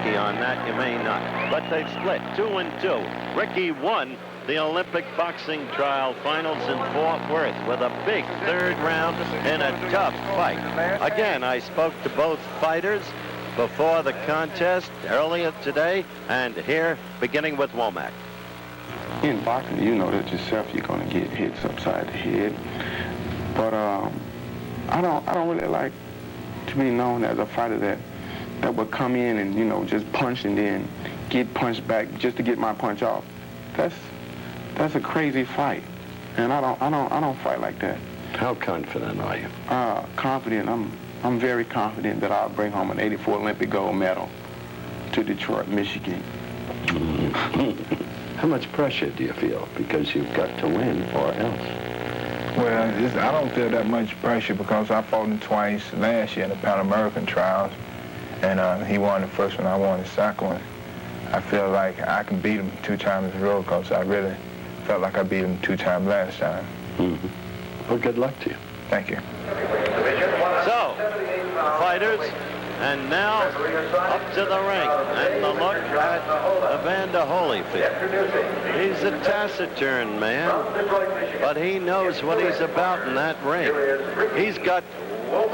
Ricky on that, you may not. But they've split 2-2. Ricky won the Olympic boxing trial finals in Fort Worth with a big third round in a tough fight. Again, I spoke to both fighters before the contest earlier today, and here, beginning with Whomack. In boxing, you know that yourself, you're going to get hits upside the head. But I don't really like to be known as a fighter that would come in and, you know, just punch and then get punched back just to get my punch off. That's a crazy fight, and I don't fight like that. How confident are you? Confident. I'm very confident that I'll bring home an '84 Olympic gold medal to Detroit, Michigan. How much pressure do you feel? Because you've got to win or else. Well, I don't feel that much pressure because I fought him twice last year in the Pan American trials, and he won the first one, I won the second one. I feel like I can beat him 2 times in a row because I really felt like I beat him 2 times last time. Well, good luck to you. Thank you. So, fighters, and now up to the ring, and the look at Evander Holyfield. He's a taciturn man, but he knows what he's about in that ring. He's got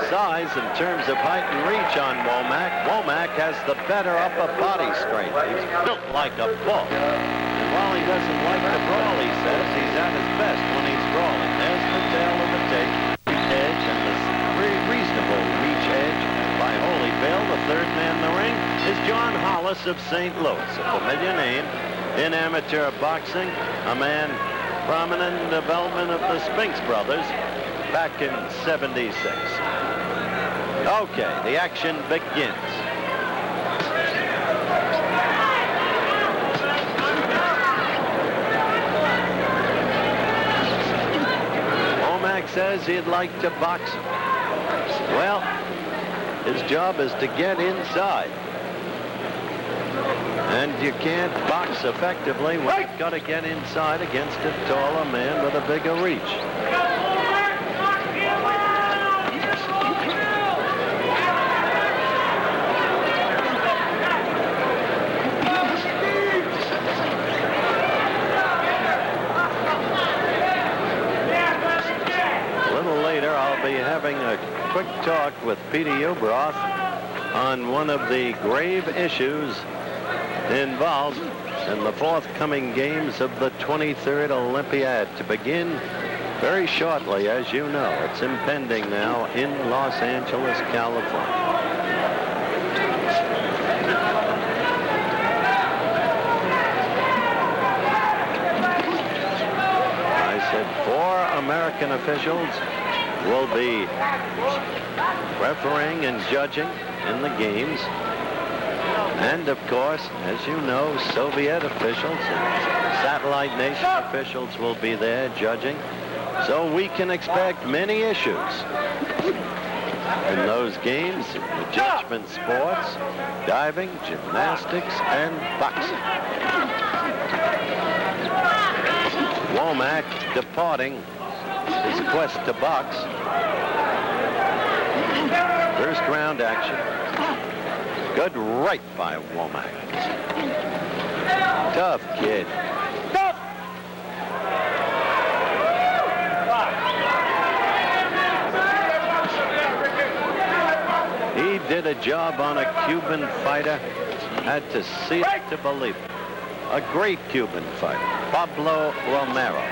size in terms of height and reach on Whomack. Whomack has the better upper body strength. He's built like a bull. And while he doesn't like to brawl, he says, he's at his best when he's brawling. There's the tail of the tape, edge, and the reasonable reach edge by Holyfield. The third man in the ring is John Hollis of St. Louis, a familiar name in amateur boxing, a man prominent in the development of the Spinks brothers back in '76. Okay, the action begins. Whomack says he'd like to box him. Well, his job is to get inside. And you can't box effectively when you've got to get inside against a taller man with a bigger reach. Having a quick talk with Peter Ubroth on one of the grave issues involved in the forthcoming games of the 23rd Olympiad to begin very shortly, as you know. It's impending now in Los Angeles, California. I said 4 American officials will be refereeing and judging in the games. And of course, as you know, Soviet officials and satellite nation officials will be there judging. So we can expect many issues in those games, the judgment sports, diving, gymnastics, and boxing. Whomack departing his quest to box. First round action. Good right by Whomack. Tough kid. He did a job on a Cuban fighter. Had to see it to believe it. A great Cuban fighter, Pablo Romero.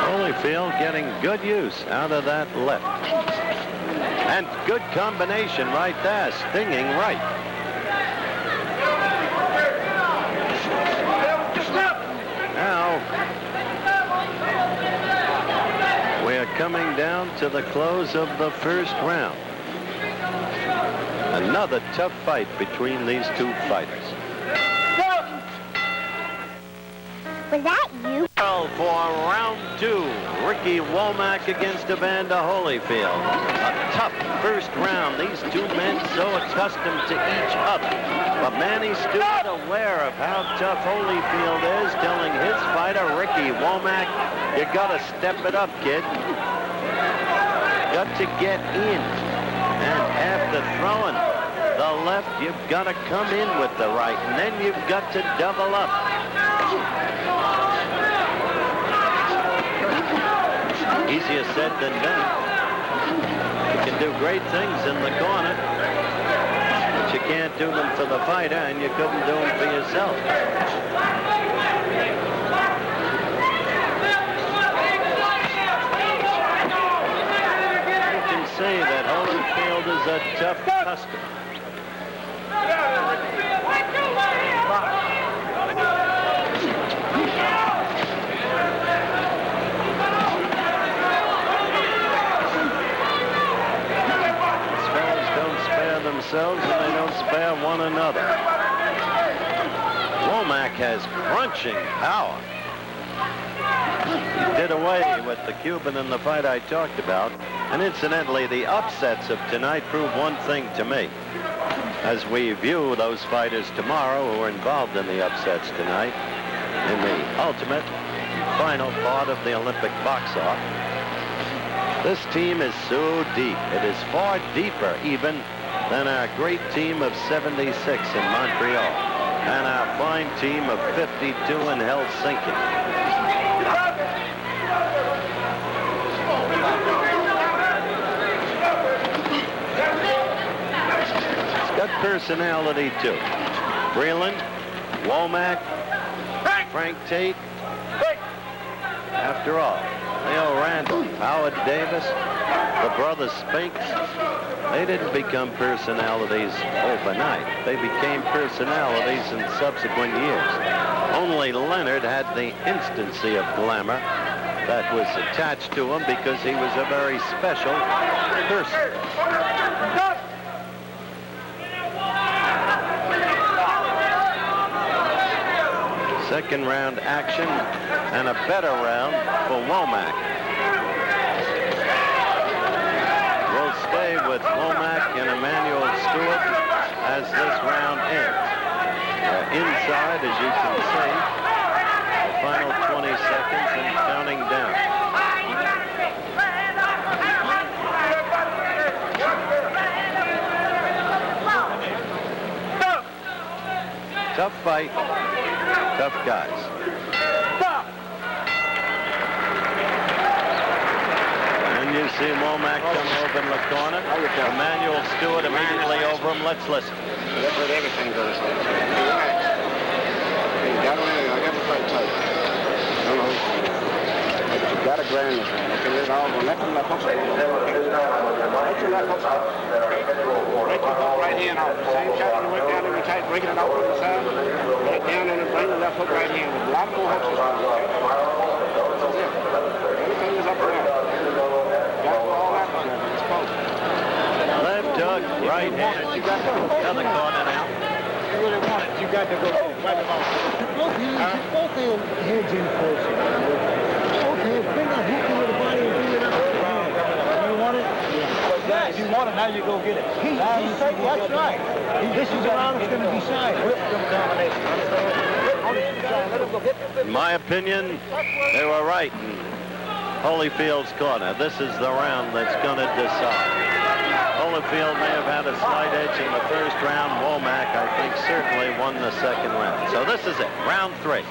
Holyfield getting good use out of that left. And good combination right there, stinging right. Now, we're coming down to the close of the first round. Another tough fight between these two fighters. Was that you? Well, for round 2, Ricky Whomack against Evander Holyfield. A tough first round. These two men so accustomed to each other. But Manny Stewart, aware of how tough Holyfield is, telling his fighter, Ricky Whomack, you got to step it up, kid. Got to get in. And after throwing the left, you've got to come in with the right, and then you've got to double up. Easier said than done. You can do great things in the corner, but you can't do them for the fighter, and you couldn't do them for yourself. You can see that Holyfield is a tough customer. Themselves, and they don't spare one another. Whomack has crunching power. He did away with the Cuban in the fight I talked about. And incidentally, the upsets of tonight prove one thing to me. As we view those fighters tomorrow who are involved in the upsets tonight in the ultimate final part of the Olympic box-off, this team is so deep. It is far deeper even than our great team of '76 in Montreal and our fine team of '52 in Helsinki. It's got personality too. Breland, Whomack, Frank Tate. After all, Leo Randall, Howard Davis, the brothers Spinks, they didn't become personalities overnight. They became personalities in subsequent years. Only Leonard had the instancy of glamour that was attached to him because he was a very special person. Second round action and a better round for Whomack. We'll stay with Whomack and Emmanuel Stewart as this round ends. Inside, as you can see, the final 20 seconds and counting down. Tough fight, tough guys. You see Whomack come over in the corner. Emmanuel Stewart immediately over him. Let's listen. That's what everything's on the stage. Relax. You got to I got to fight tight. No, no. You got to grind this man. Okay, let's all go. Let him let hook. Let him let hook. Break your hook right hand off. Same shot you went down every tight, breaking it off on the side. Right down and bring the left hook right hand. With a lot more hooks. This is it. Everything is up and down. Left hook, right hand. You got to go. Another corner now. You really want it. You got to go. Right about it. Both of them heads in close. Okay, bring that hook into the body and bring it up. You want it? Yeah. If you want it, now you go get it. That's right. This is the round that's going to decide. In my opinion, they were right in Holyfield's corner. This is the round that's going to decide. Holyfield may have had a slight edge in the first round. Whomack, I think, certainly won the second round. So this is it, round 3.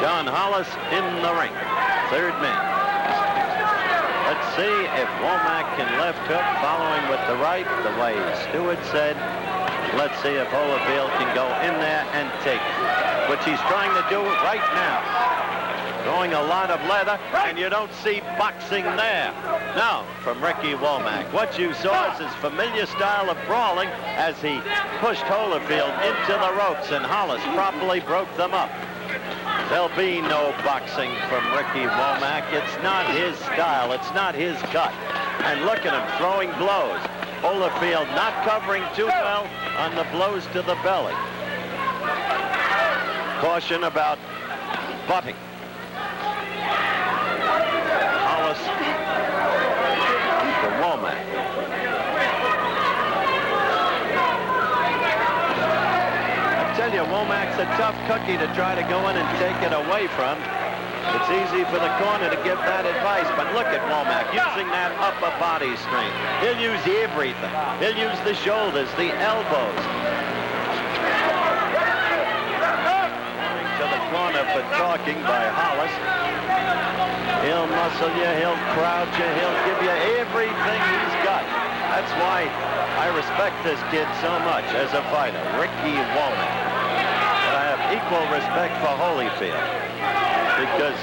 John Hollis in the ring, third man. Let's see if Whomack can left hook, following with the right, the way Stewart said. Let's see if Holyfield can go in there and take it, which he's trying to do right now. Throwing a lot of leather, and you don't see boxing there. Now, from Ricky Whomack, what you saw is his familiar style of brawling as he pushed Holyfield into the ropes, and Hollis properly broke them up. There'll be no boxing from Ricky Whomack. It's not his style. It's not his cut. And look at him throwing blows. Holyfield not covering too well on the blows to the belly. Caution about butting. Hollis to Whomack. tell you, Whomack's a tough cookie to try to go in and take it away from. It's easy for the corner to give that advice, but look at Whomack using that upper body strength. He'll use everything. He'll use the shoulders, the elbows. To the corner for talking by Hollis. He'll muscle you, he'll crowd you, he'll give you everything he's got. That's why I respect this kid so much as a fighter, Ricky Whomack. But I have equal respect for Holyfield because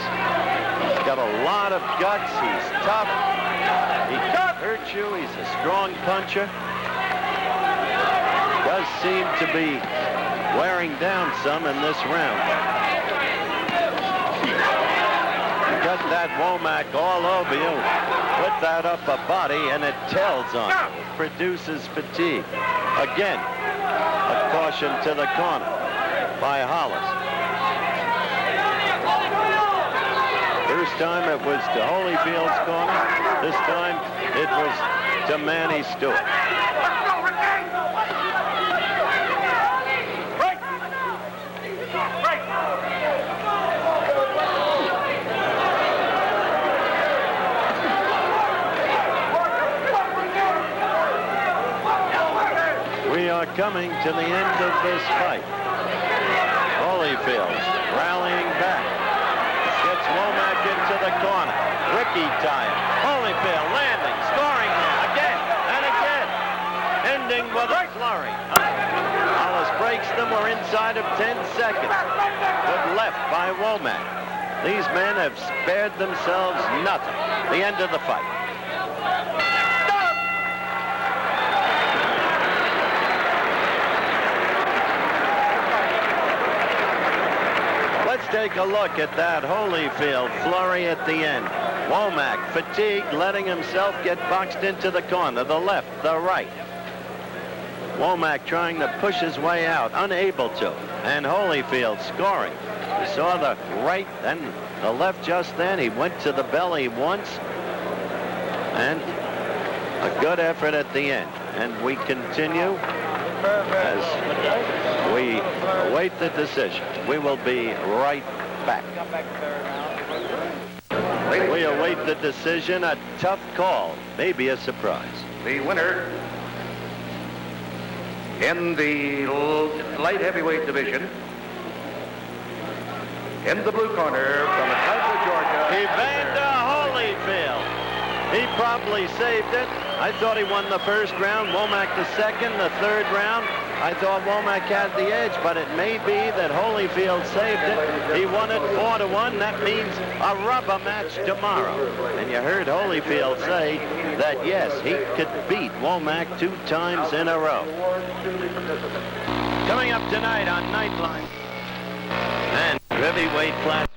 he's got a lot of guts, he's tough, he can hurt you, he's a strong puncher. Does seem to be wearing down some in this round. You got that Whomack all over you with that upper body, and it tells on you. It produces fatigue. Again, a caution to the corner by Hollis. First time it was to Holyfield's corner. This time it was to Manny Stewart. We are coming to the end of this fight. Holyfield rallying back. Gets Whomack into the corner. Ricky tied. Holyfield landing, scoring there again and again. Ending with a flurry. Hollis breaks them. We're inside of 10 seconds. Good left by Whomack. These men have spared themselves nothing. The end of the fight. Let's take a look at that Holyfield flurry at the end. Whomack, fatigued, letting himself get boxed into the corner, the left, the right. Whomack trying to push his way out, unable to. And Holyfield scoring. You saw the right, then the left just then. He went to the belly once. And a good effort at the end. And we continue as we await the decision. We will be right back. We await the decision. A tough call, maybe a surprise. The winner in the light heavyweight division, in the blue corner from Atlanta, Georgia, Evander Holyfield. He probably saved it. I thought he won the first round, Whomack the second, the third round. I thought Whomack had the edge, but it may be that Holyfield saved it. He won it 4-1. That means a rubber match tomorrow. And you heard Holyfield say that, yes, he could beat Whomack 2 times in a row. Coming up tonight on Nightline. And heavyweight class.